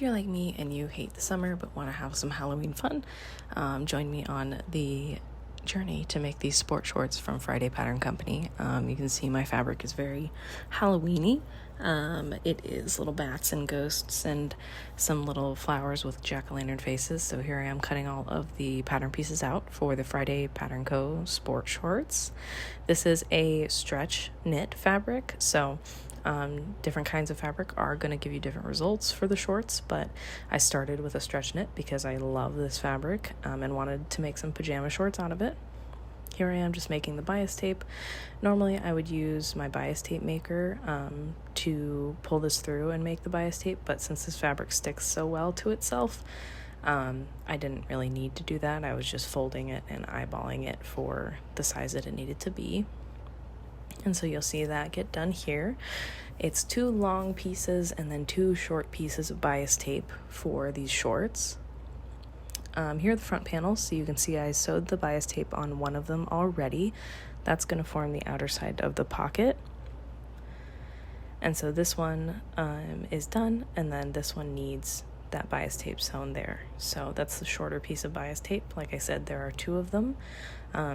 If you're like me and you hate the summer but want to have some Halloween fun, join me on the journey to make these sport shorts from Friday Pattern Company. You can see my fabric is very Halloween-y. It is little bats and ghosts and some little flowers with jack-o'-lantern faces. So here I am cutting all of the pattern pieces out for the Friday Pattern Co. sport shorts. This is a stretch knit fabric, so different kinds of fabric are going to give you different results for the shorts, but I started with a stretch knit because I love this fabric and wanted to make some pajama shorts out of it. Here I am just making the bias tape. Normally I would use my bias tape maker to pull this through and make the bias tape, but since this fabric sticks so well to itself, I didn't really need to do that. I was just folding it and eyeballing it for the size that it needed to be. And so you'll see that get done here. It's 2 long pieces and then 2 short pieces of bias tape for these shorts. Here are the front panels, so you can see I sewed the bias tape on one of them already. That's going to form the outer side of the pocket. And so this one is done, and then this one needs that bias tape sewn there. So that's the shorter piece of bias tape. Like I said, there are 2 of them.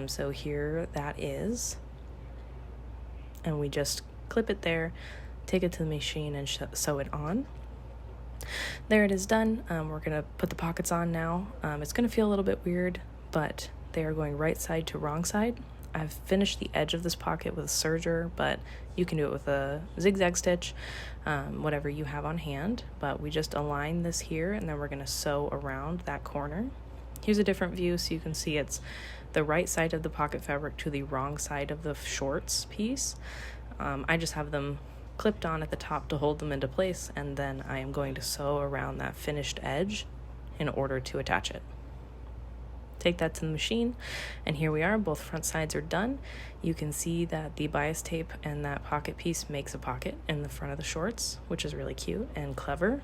So here that is. And we just clip it there, take it to the machine, and sew it on. There it is done. We're going to put the pockets on now. It's going to feel a little bit weird, but they are going right side to wrong side. I've finished the edge of this pocket with a serger, but you can do it with a zigzag stitch, whatever you have on hand. But we just align this here, and then we're going to sew around that corner. Here's a different view so you can see it's the right side of the pocket fabric to the wrong side of the shorts piece. I just have them clipped on at the top to hold them into place, and then I am going to sew around that finished edge in order to attach it. Take that to the machine, and here we are. Both front sides are done. You can see that the bias tape and that pocket piece makes a pocket in the front of the shorts, which is really cute and clever.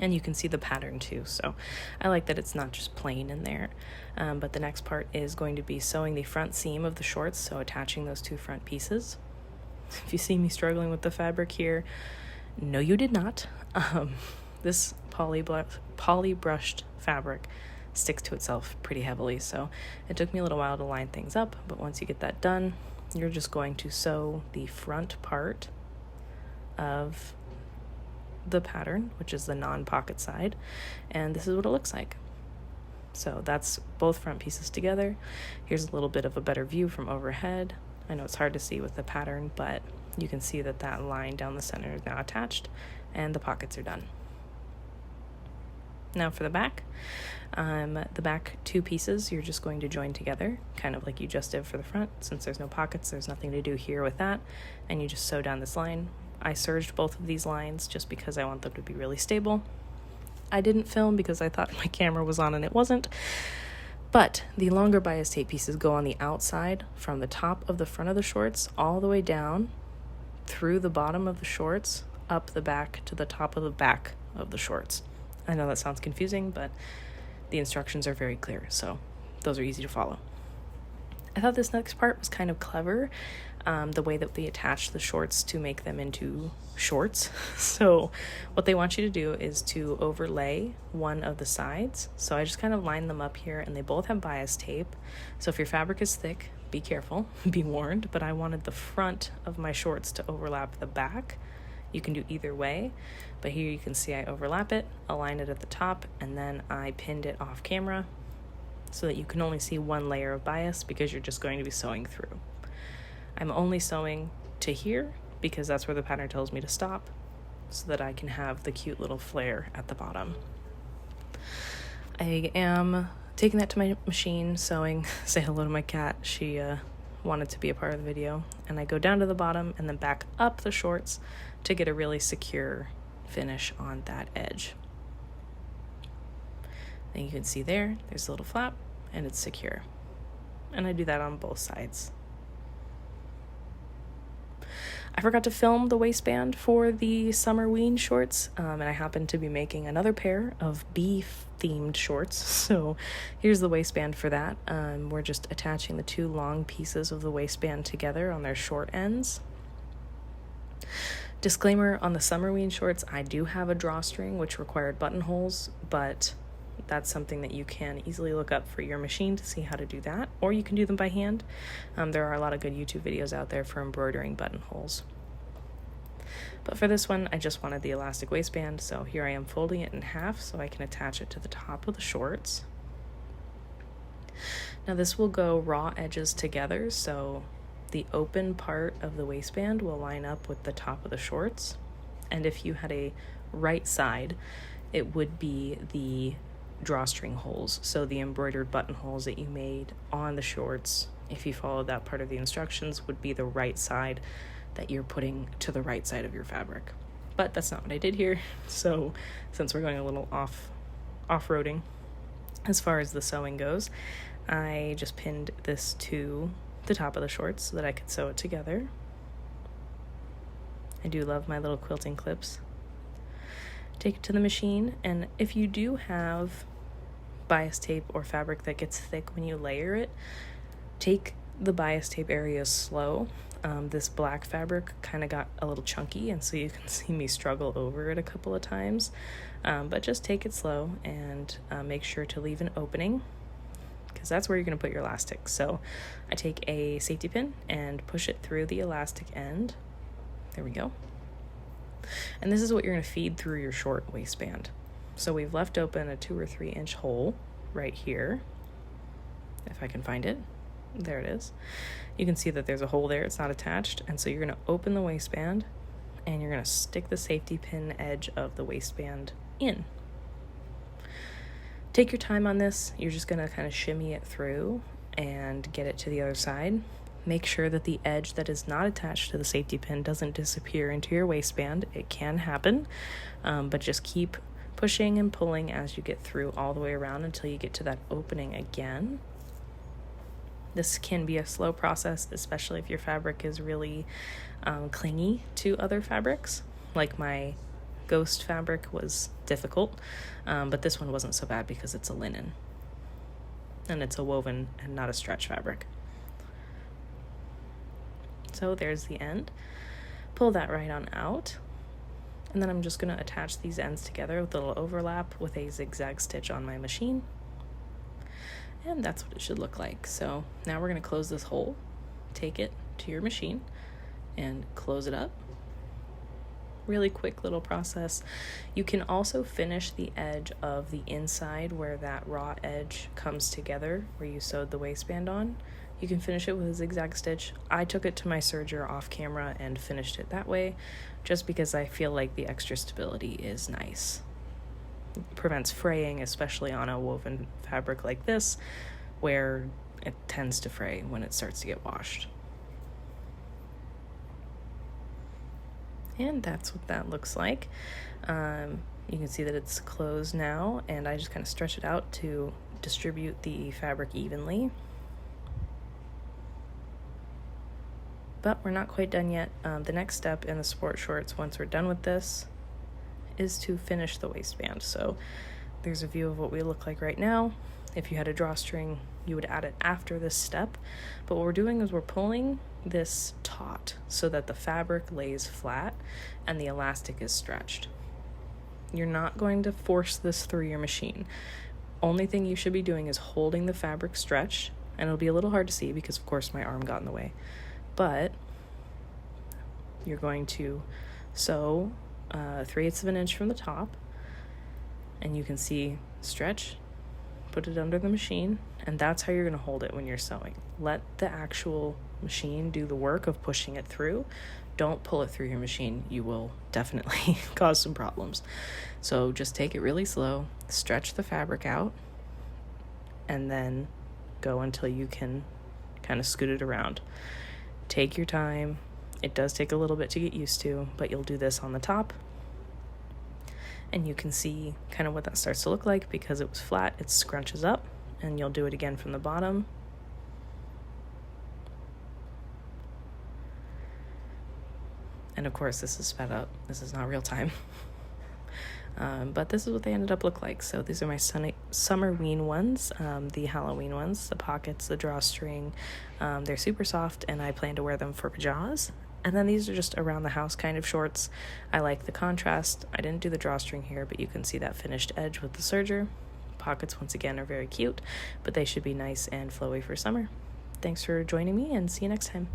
And you can see the pattern too, so I like that it's not just plain in there. But the next part is going to be sewing the front seam of the shorts, so attaching those 2 front pieces. If you see me struggling with the fabric here, no you did not. This poly brushed fabric sticks to itself pretty heavily, so it took me a little while to line things up, but once you get that done, you're just going to sew the front part of the pattern, which is the non-pocket side, and this is what it looks like. So that's both front pieces together. Here's a little bit of a better view from overhead. I know it's hard to see with the pattern, but you can see that that line down the center is now attached, and the pockets are done. Now for the back. The back 2 pieces you're just going to join together, kind of like you just did for the front. Since there's no pockets, there's nothing to do here with that, and you just sew down this line. I serged both of these lines just because I want them to be really stable. I didn't film because I thought my camera was on and it wasn't. But the longer bias tape pieces go on the outside from the top of the front of the shorts all the way down through the bottom of the shorts, up the back to the top of the back of the shorts. I know that sounds confusing, but the instructions are very clear, so those are easy to follow. I thought this next part was kind of clever, the way that they attach the shorts to make them into shorts. So what they want you to do is to overlay one of the sides. So I just kind of line them up here, and they both have bias tape. So if your fabric is thick, be careful, be warned, but I wanted the front of my shorts to overlap the back. You can do either way, but here you can see I overlap it, align it at the top, and then I pinned it off camera so that you can only see one layer of bias because you're just going to be sewing through. I'm only sewing to here because that's where the pattern tells me to stop, so that I can have the cute little flare at the bottom. I am taking that to my machine, sewing. Say hello to my cat. She wanted to be a part of the video. And I go down to the bottom and then back up the shorts to get a really secure finish on that edge. And you can see there's a little flap, and it's secure. And I do that on both sides. I forgot to film the waistband for the Summerween shorts, and I happen to be making another pair of bee-themed shorts, so here's the waistband for that. We're just attaching the 2 long pieces of the waistband together on their short ends. Disclaimer on the Summerween shorts, I do have a drawstring which required buttonholes, but that's something that you can easily look up for your machine to see how to do that, or you can do them by hand. There are a lot of good YouTube videos out there for embroidering buttonholes. But for this one, I just wanted the elastic waistband, so here I am folding it in half so I can attach it to the top of the shorts. Now this will go raw edges together, so the open part of the waistband will line up with the top of the shorts. And if you had a right side, it would be the drawstring holes, so the embroidered buttonholes that you made on the shorts, if you followed that part of the instructions, would be the right side that you're putting to the right side of your fabric. But that's not what I did here, so since we're going a little off-roading as far as the sewing goes, I just pinned this to the top of the shorts so that I could sew it together. I do love my little quilting clips. Take it to the machine, and if you do have bias tape or fabric that gets thick when you layer it, take the bias tape area slow. This black fabric kind of got a little chunky, and so you can see me struggle over it a couple of times, but just take it slow and make sure to leave an opening, because that's where you're going to put your elastic. So I take a safety pin and push it through the elastic end. There we go. And this is what you're going to feed through your short waistband. So we've left open a 2 or 3 inch hole right here, if I can find it. There it is. You can see that there's a hole there, it's not attached, and so you're going to open the waistband and you're going to stick the safety pin edge of the waistband in. Take your time on this. You're just going to kind of shimmy it through and get it to the other side. Make sure that the edge that is not attached to the safety pin doesn't disappear into your waistband. It can happen, but just keep pushing and pulling as you get through all the way around until you get to that opening again. This can be a slow process, especially if your fabric is really clingy to other fabrics. Like my ghost fabric was difficult, but this one wasn't so bad because it's a linen and it's a woven and not a stretch fabric. So there's the end. Pull that right on out, and then I'm just going to attach these ends together with a little overlap with a zigzag stitch on my machine, and that's what it should look like. So now we're going to close this hole, take it to your machine and close it up. Really quick little process. You can also finish the edge of the inside where that raw edge comes together, where you sewed the waistband on. You can finish it with a zigzag stitch. I took it to my serger off camera and finished it that way, just because I feel like the extra stability is nice. It prevents fraying, especially on a woven fabric like this, where it tends to fray when it starts to get washed. And that's what that looks like. You can see that it's closed now, and I just kind of stretch it out to distribute the fabric evenly. But we're not quite done yet. The next step in the sport shorts, once we're done with this, is to finish the waistband. So there's a view of what we look like right now. If you had a drawstring, you would add it after this step. But what we're doing is we're pulling this taut so that the fabric lays flat and the elastic is stretched. You're not going to force this through your machine. Only thing you should be doing is holding the fabric stretched, and it'll be a little hard to see because of course my arm got in the way. But you're going to sew 3/8 of an inch from the top, and you can see stretch, put it under the machine, and that's how you're going to hold it when you're sewing. Let the actual machine do the work of pushing it through. Don't pull it through your machine. You will definitely cause some problems. So just take it really slow, stretch the fabric out, and then go until you can kind of scoot it around. Take your time. It does take a little bit to get used to, but you'll do this on the top, and you can see kind of what that starts to look like. Because it was flat, it scrunches up, and you'll do it again from the bottom. And of course, this is sped up. This is not real time. But this is what they ended up look like. So these are my Summerween ones, the Halloween ones, the pockets, the drawstring. They're super soft, and I plan to wear them for pajamas. And then these are just around the house kind of shorts. I like the contrast. I didn't do the drawstring here, but you can see that finished edge with the serger. Pockets, once again, are very cute, but they should be nice and flowy for summer. Thanks for joining me, and see you next time.